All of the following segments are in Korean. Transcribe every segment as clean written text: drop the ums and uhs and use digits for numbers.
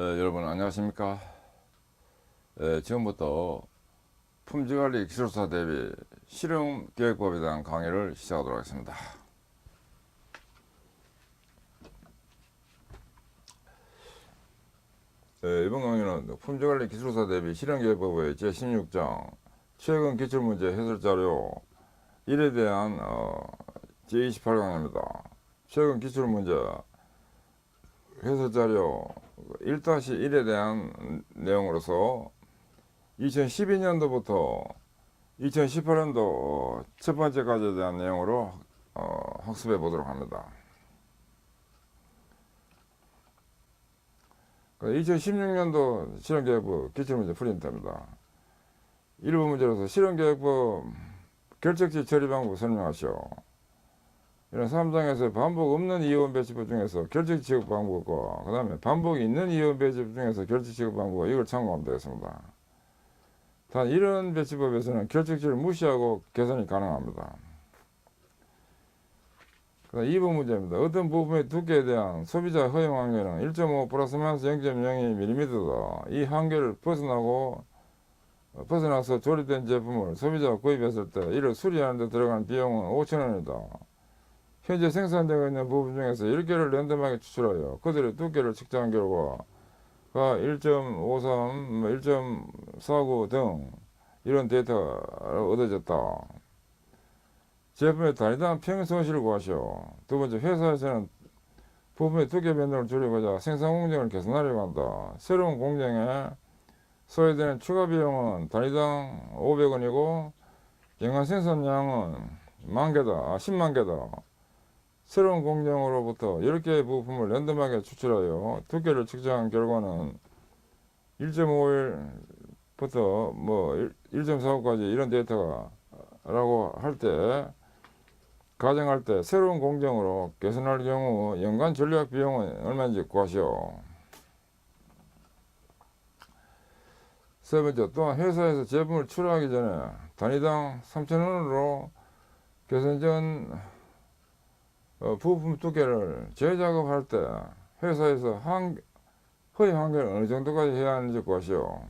여러분 안녕하십니까. 지금부터 품질관리 기술사 대비 실용계획법에 대한 강의를 시작하도록 하겠습니다. 이번 강의는 품질관리 기술사 대비 실용계획법의 제16장 최근 기출문제 해설자료 1에 대한 제28강입니다. 최근 기출문제 해설자료 1-1에 대한 내용으로서 2012년도부터 2018년도 첫 번째까지에 대한 내용으로 학습해 보도록 합니다. 2016년도 실용계획법 기출문제 프린트입니다. 일부 문제로서 실용계획법 결적지 처리 방법 설명하시오. 이런 3장에서 반복 없는 이원 배치법 중에서 결적 취급 방법과 그 다음에 반복이 있는 이원 배치법 중에서 결적 취급 방법, 이걸 참고하면 되겠습니다. 단 이런 배치법에서는 결적지를 무시하고 계산이 가능합니다. 그 다음 2번 문제입니다. 어떤 부품의 두께에 대한 소비자 허용 한계는 1.5 플러스 마이너스 0.02mm다. 이 한계를 벗어나서 조립된 제품을 소비자가 구입했을 때 이를 수리하는 데 들어가는 비용은 5,000원이다. 현재 생산되고 있는 부분 중에서 10개를 랜덤하게 추출하여 그들의 두께를 측정한 결과가 1.53, 1.49 등 이런 데이터가 얻어졌다. 제품의 단위당 평균 손실을 구하시오. 두 번째, 회사에서는 부품의 두께 변동을 줄이고자 생산 공정을 개선하려고 한다. 새로운 공정에 소요되는 추가 비용은 단위당 500원이고 연간 생산량은 10만 개다. 새로운 공정으로부터 10개의 부품을 랜덤하게 추출하여 두께를 측정한 결과는 1.51부터 1.45까지 이런 데이터가 라고 할 때, 가정할 때 새로운 공정으로 개선할 경우 연간 전략 비용은 얼마인지 구하시오. 세 번째, 또한 회사에서 제품을 출하하기 전에 단위당 3,000원으로 개선 전 부품 두께를 재작업할 때 회사에서 허위 한계를 어느 정도까지 해야 하는지 구하시오.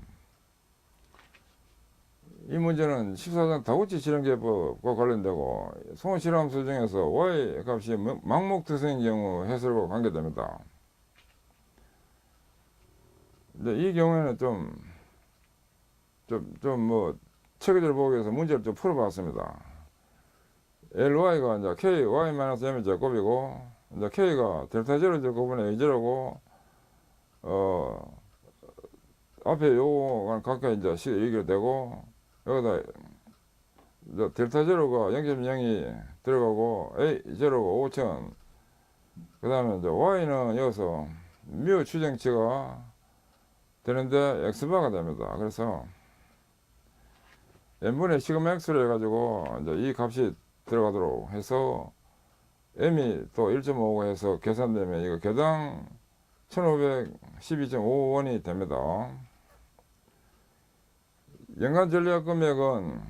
이 문제는 14장 다구치 실행계획법과 관련되고 손실함수 중에서 Y 값이 망목특성인 경우 해설과 관계됩니다. 근데 이 경우에는 체계적으로 보기 위해서 문제를 좀 풀어봤습니다. LY가 이제 KY-M의 제곱이고, 이제 K가 델타 제로 제곱분의 A 제로고, 앞에 요거가 각각 이제 얘기가 되고, 여기다 이제 델타 제로가 0.02 들어가고, A 제로가 5,000. 그 다음에 이제 Y는 여기서 뮤 추정치가 되는데 X바가 됩니다. 그래서 n분의 시그마 X로 해가지고, 이제 이 값이 들어가도록 해서 M이 또 1.5고 해서 계산되면 이거 개당 1,512.5원이 됩니다. 연간 전략 금액은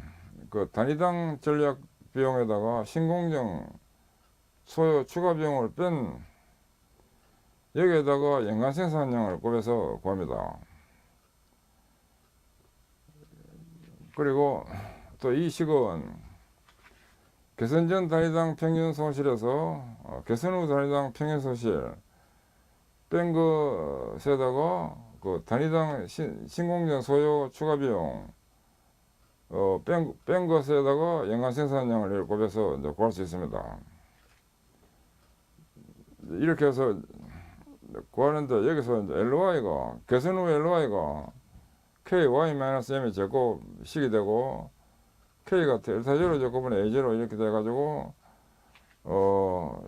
그 단위당 전략 비용에다가 신공정 소요 추가 비용을 뺀 여기에다가 연간 생산량을 곱해서 구합니다. 그리고 또 이 식은 개선 전 단위당 평균 손실에서 개선 후 단위당 평균 손실 뺀 것에다가 그 단위당 신공정 소요 추가 비용 뺀 것에다가 연간 생산량을 곱해서 이제 구할 수 있습니다. 이렇게 해서 구하는데 여기서 이제 LY가 개선 후 LY가 KY-M의 제곱식이 되고 K가 델타 제로 제곱분의 A 제로 이렇게 돼가지고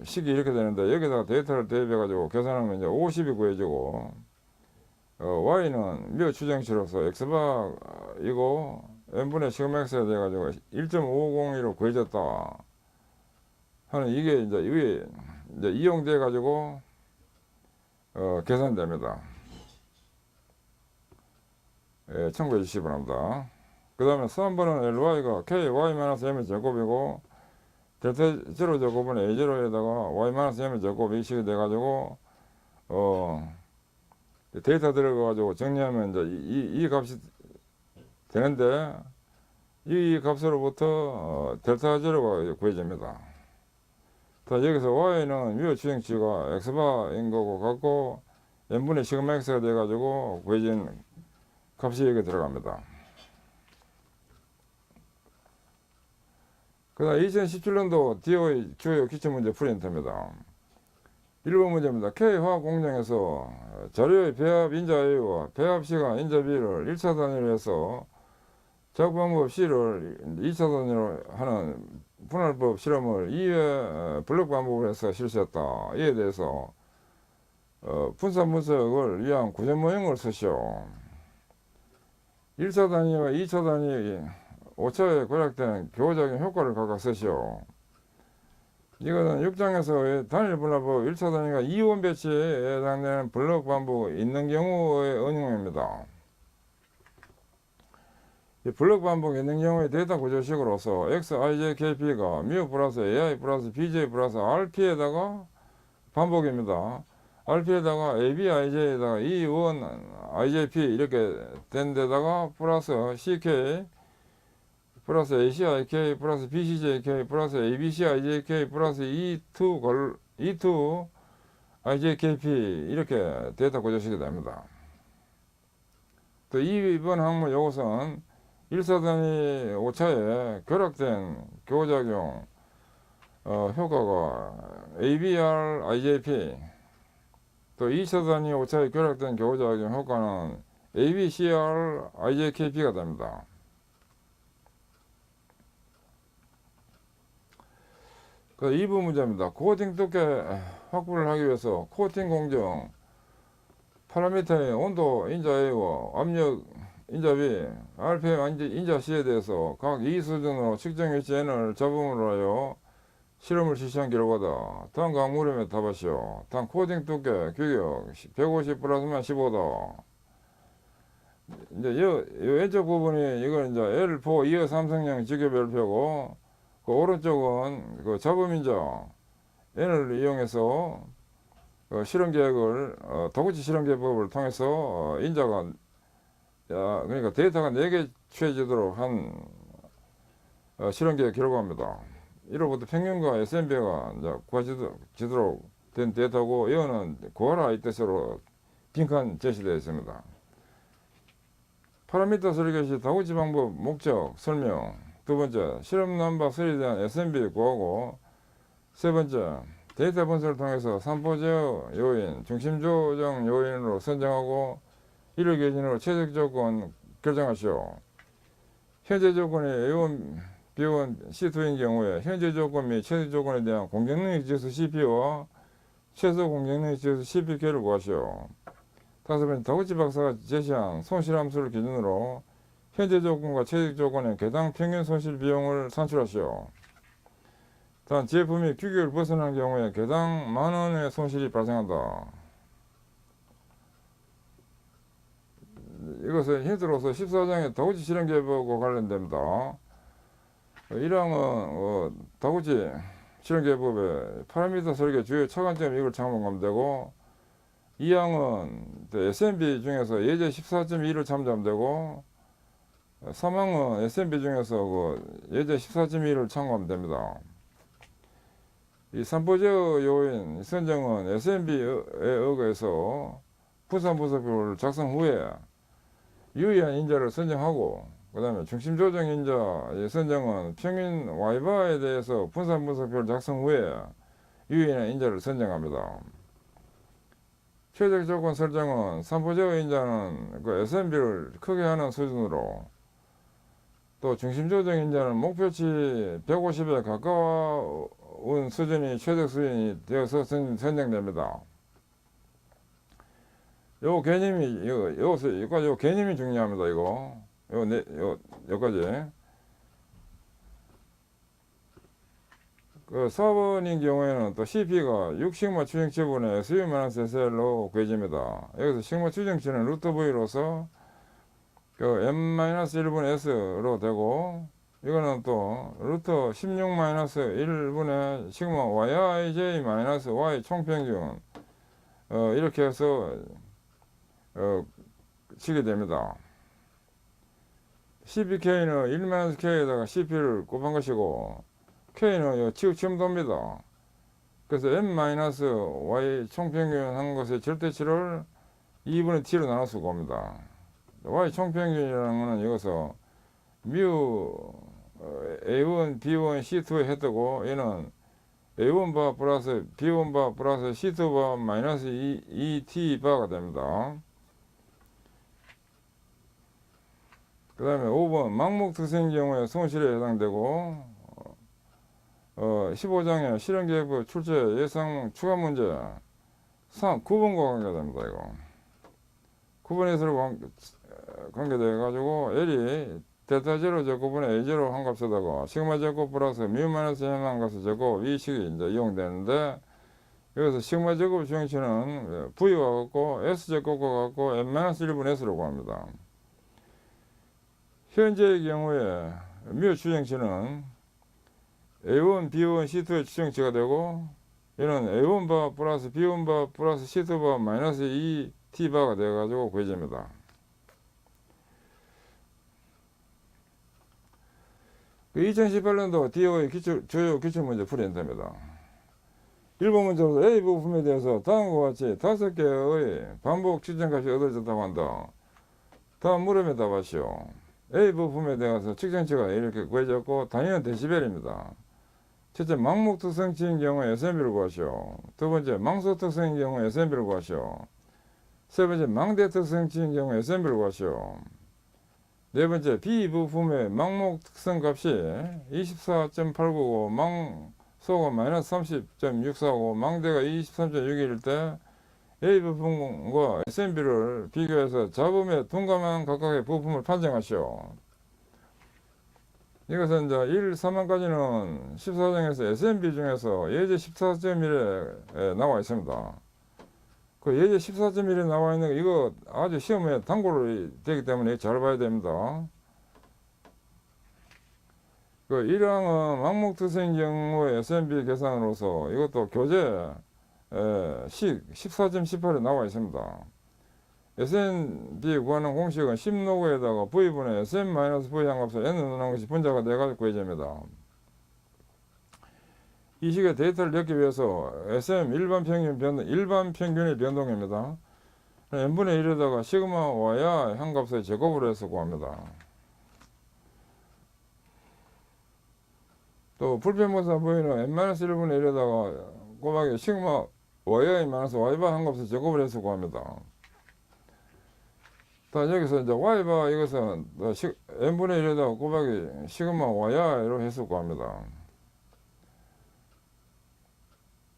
식이 이렇게 되는데 여기다가 데이터를 대입해 가지고 계산하면 이제 50이 구해지고 Y는 묘 추정치로서 X바이고 n분의 시그마 X가 돼가지고 1.550으로 구해졌다 하는 이게 이제 위에 이제 이용돼 가지고 계산됩니다. 참고해 주시기 바랍니다. 그 다음에 3번은 LY가 KY-M의 제곱이고 델타 제로 제곱은 A 제로에다가 Y-M의 제곱 이식이 돼가지고 데이터 들어가가지고 정리하면 이제 이 값이 되는데 이 값으로부터 델타 제로가 구해집니다. 여기서 y는 위의 추정치가 x바인 거고 같고 n분의 시그마 x가 돼가지고 구해진 값이 여기 들어갑니다. 그 다음 2017년도 DOE 주요 기출문제 풀이센터입니다. 1번 문제입니다. K화학 공정에서 자료의 배합 인자 A와 배합 시간 인자 B를 1차 단위로 해서 작업방법 C를 2차 단위로 하는 분할법 실험을 2회 블록 방법을 해서 실시했다. 이에 대해서 분산 분석을 위한 구전 모형을 쓰시오. 1차 단위와 2차 단위 5차에 고약된 교호적인 효과를 각각 쓰시오. 이것은 6장에서의 단일 분할법 1차 단위가 이온 배치에 해당되는 블록 반복이 있는 경우의 응용입니다. 이 블록 반복이 있는 경우의 데이터 구조식으로서 xijkp가 mu 플러스 ai 플러스 bj 플러스 rp에다가 반복입니다. rp에다가 ab ij에다가 e1 ijp 이렇게 된 데다가 플러스 ck 플러스 ACIK 플러스 BCJK 플러스 ABCIJK 플러스 E2 IJKP 이렇게 데이터 구조식이 됩니다. 또 2번 항목 요것은 1차 단위 5차에 결합된 교작용 효과가 ABR IJP 또 2차 단위 5차에 결합된 교작용 효과는 ABCR IJKP가 됩니다. 그 2번 문제입니다. 코팅 두께 확보를 하기 위해서 코팅 공정 파라미터의 온도 인자 A와 압력 인자 B, RPM 인자 C에 대해서 각 2수준으로 측정 위치 N을 잡음으로 하여 실험을 실시한 결과다. 다음 강물음에 답하시오. 다음 코팅 두께 규격 150 플러스만 15다. 이제 요 왼쪽 부분이 이건 이제 L4 2호 삼성형 직교별표고 그 오른쪽은 그 잡음인자 N을 이용해서 실험 계획을 도구치 실험 계획법을 통해서 인자가 그러니까 데이터가 4개 취해지도록 한 실험 계획 결과입니다. 1호부터 평균과 SMB가 이제 구해지도록 된 데이터고 이거는 구하라 이 뜻으로 빈칸 제시되어 있습니다. 파라미터 설계 시 다구치 방법 목적 설명. 두 번째, 실험 넘버 3에 대한 SMB 구하고, 세 번째, 데이터 분석을 통해서 산보 제어 요인, 중심 조정 요인으로 선정하고, 이를 기준으로 최적 조건 결정하시오. 현재 조건이 A1, B1, C2인 경우에 현재 조건 및 최적 조건에 대한 공정능력 지수 CP와 최소 공정능력 지수 CPK를 구하시오. 다섯 번째, 다구치 박사가 제시한 손실함수를 기준으로 현재 조건과 최적 조건의 개당 평균 손실 비용을 산출하시오. 단 제품이 규격을 벗어난 경우에 개당 만원의 손실이 발생한다. 이것은 힌트로서 14장의 다구치 실험 계획과 관련됩니다. 1항은 다구치 실험 계획법의 파라미터 설계 주요 차관점 이걸 참고하면 되고 2항은 SMB 중에서 예제 14.2를 참조하면 되고 3항은 SMB 중에서 예제 14.2를 참고하면 됩니다. 이 산보제어 요인 선정은 SMB에 의거해서 분산 분석표를 작성 후에 유의한 인자를 선정하고 그 다음에 중심 조정 인자 선정은 평균 Y바에 대해서 분산 분석표를 작성 후에 유의한 인자를 선정합니다. 최적 조건 설정은 산보제어 인자는 그 SMB를 크게 하는 수준으로 또 중심 조정 인자는 목표치 150에 가까운 수준이 최적 수준이 되어서 선정됩니다. 요 개념이 요 개념이 중요합니다. 요까지. 그 4번인 경우에는 또 CP가 6시그마 추정치분의 SU-SL로 구해집니다. 여기서 시그마 추정치는 루트 V로서 그 M-1분의 S로 되고 이거는 또 루트 16-1분의 시그마 YIJ-Y 총평균 이렇게 해서 치게 됩니다. CPK는 1-K에다가 CP를 곱한 것이고 K는 치우침도입니다. 그래서 M-Y 총평균 것의 절대치를 2분의 T로 나눌 수가 옵니다. Y 총평균이라는 것은 이것은 뮤 A1, B1, C2의 해뜨고 얘는 A1바 플러스 B1바 플러스 C2바 마이너스 2T바가 됩니다. 그 다음에 5번 망목 특성의 경우에 손실에 해당되고 15장의 실행계획부 출제 예상 추가 문제 9번과 관계됩니다. 이거 9번에서 관계되어 가지고 L이 데타 제로 제곱분의 A 제로 한 값에다가 시그마 제곱 플러스 뮤 마이너스 M 한 값의 제곱 이 식이 이제 이용되는데 여기서 시그마 제곱 주행치는 V와 같고 S 제곱과 같고 M 마이너스 1분 S로 구합니다. 현재의 경우에 뮤 주행치는 A1, B1, C2의 주행치가 되고 얘는 A1바 플러스 B1바 플러스 C2바 마이너스 2T바가 되어가지고 구해집니다. 그 2018년도 DO의 주요 기출문제 풀이된답니다. 1번 문제로서 A 부품에 대해서 다음과 같이 5개의 반복 측정값이 얻어졌다고 한다. 다음 물음에 답하시오. A 부품에 대해서 측정치가 이렇게 구해졌고 단위는 데시벨입니다. 첫째, 망목 특성치인 경우에 SMB를 구하시오. 두 번째, 망소 특성인 경우에 SMB를 구하시오. 세 번째, 망대 특성치인 경우에 SMB를 구하시오. 네 번째, B 부품의 망목 특성값이 24.895, 망소가 마이너스 30.645, 망대가 23.61일 때 A 부품과 SMB를 비교해서 잡음에 둔감한 각각의 부품을 판정하시오. 이것은 이제 1, 3번까지는 14장에서 SMB 중에서 예제 14.1에 나와 있습니다. 그 예제 14.1에 나와 있는 거 이거 아주 시험에 단골이 되기 때문에 잘 봐야 됩니다. 그 1항은 망목 특성인 경우의 SMB 계산으로서 이것도 교재 14.18에 나와 있습니다. SMB 구하는 공식은 10로그에다가 V분의 SM-V 한 값을 N을 넣는 것이 분자가 돼가지고 구해집니다. 이 식의 데이터를 넣기 위해서 SM 일반 평균의 변동입니다. n분의 1에다가 시그마 Y야 한 값의 제곱을 해서 구합니다. 또 불편분사 V는 n-1분의 1에다가 곱하기 시그마 Y야 마이너스 Y바 한 값의 제곱을 해서 구합니다. 자, 여기서 이제 Y바 이것은 n분의 1에다가 곱하기 시그마 Y야로 해서 구합니다.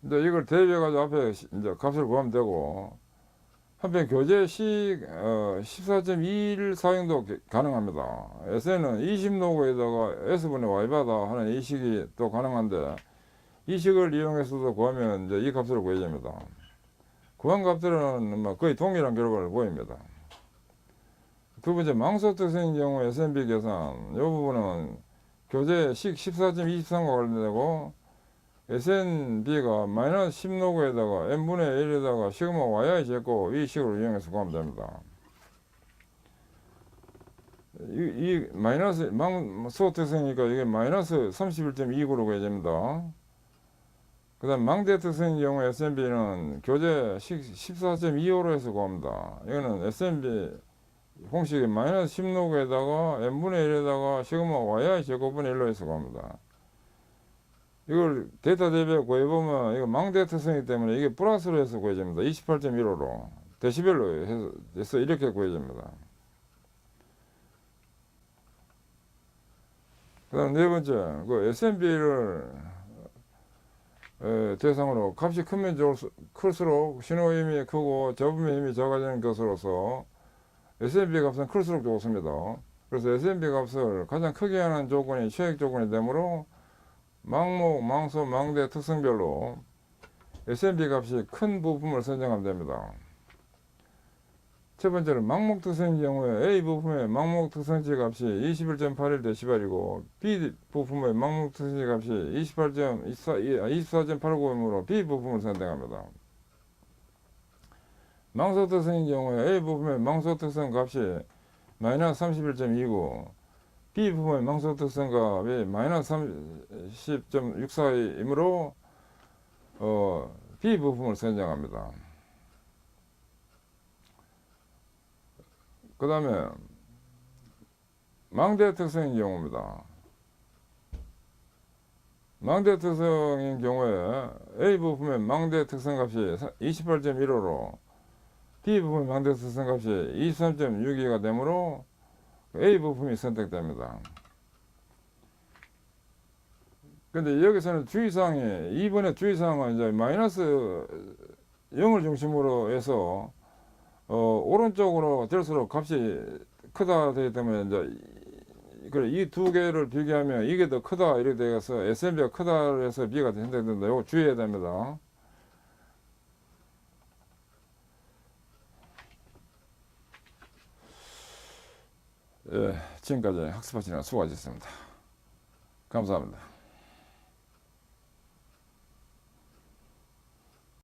이제 이걸 대비해가지고 앞에 이제 값을 구하면 되고, 한편 교재 14.21 사용도 가능합니다. SN은 20로그에다가 S분의 Y바다 하는 이 식이 또 가능한데, 이 식을 이용해서도 구하면 이제 이 값으로 구해집니다. 구한 값들은 거의 동일한 결과를 보입니다. 두 번째, 망소 특성인 경우 SMB 계산. 이 부분은 교재 14.23과 관련되고, SNB가 마이너스 10로그에다가 n분의 1에다가 시그마 Yi 제곱 이 식으로 이용해서 구하면 됩니다. 이 마이너스 망소 특성이니까 이게 마이너스 31.29로 구해집니다. 그 다음 망대 특성인 경우 SNB는 교재 14.25로 해서 구합니다. 이거는 SNB 공식이 마이너스 10로그에다가 n분의 1에다가 시그마 Yi 제곱분의 1로 해서 구합니다. 이걸 데이터 대비해 구해보면 이거 망대 특성이기 때문에 이게 플러스로 해서 구해집니다. 28.15로 데시벨로 해서 이렇게 구해집니다. 그 다음 네 번째, 그 SMB를 대상으로 값이 크면 클수록 신호 힘이 크고 잡음의 힘이 작아지는 것으로서 SMB 값은 클수록 좋습니다. 그래서 SMB 값을 가장 크게 하는 조건이 최악 조건이 되므로 망목, 망소, 망대 특성별로 SMB 값이 큰 부품을 선정하면 됩니다. 첫 번째로 망목 특성인 경우에 A 부품의 망목 특성치 값이 21.81dB이고 B 부품의 망목 특성치 값이 24.89이므로 B 부품을 선택합니다. 망소 특성인 경우에 A 부품의 망소 특성 값이 마이너스 31.29, B 부품의 망소 특성 값이 마이너스 30.64이므로 B 부품을 선정합니다. 그 다음에 망대 특성인 경우입니다. 망대 특성인 경우에 A 부품의 망대 특성 값이 28.15로 B 부품의 망대 특성 값이 23.62가 되므로 A 부품이 선택됩니다. 근데 여기서는 주의사항이 2번의 주의사항은 이제 마이너스 0을 중심으로 해서 오른쪽으로 될수록 값이 크다 되기 때문에 이제 이 두 개를 비교하면 이게 더 크다 이렇게 돼서 SMB가 크다 해서 B가 선택된다. 이거 주의해야 됩니다. 예, 지금까지 학습하시느라 수고하셨습니다. 감사합니다.